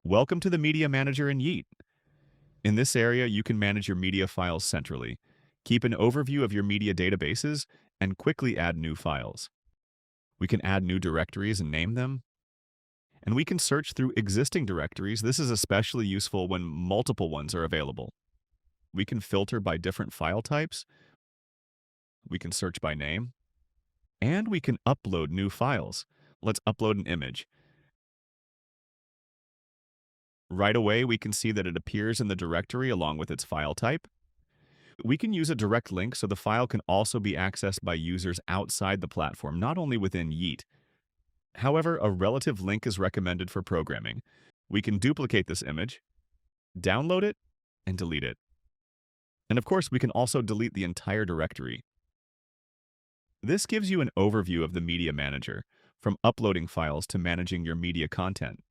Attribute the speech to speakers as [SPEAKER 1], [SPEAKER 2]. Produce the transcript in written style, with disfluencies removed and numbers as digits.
[SPEAKER 1] Welcome to the Media Manager in Yeet. In this area, you can manage your media files centrally, keep an overview of your media databases, and quickly add new files. We can add new directories and name them, and we can search through existing directories. This is especially useful when multiple ones are available. We can filter by different file types, we can search by name, and we can upload new files. Let's upload an image. Right away, we can see that it appears in the directory along with its file type. We can use a direct link so the file can also be accessed by users outside the platform, not only within Yeet. However, a relative link is recommended for programming. We can duplicate this image, download it, and delete it. And of course, we can also delete the entire directory. This gives you an overview of the Media Manager, from uploading files to managing your media content.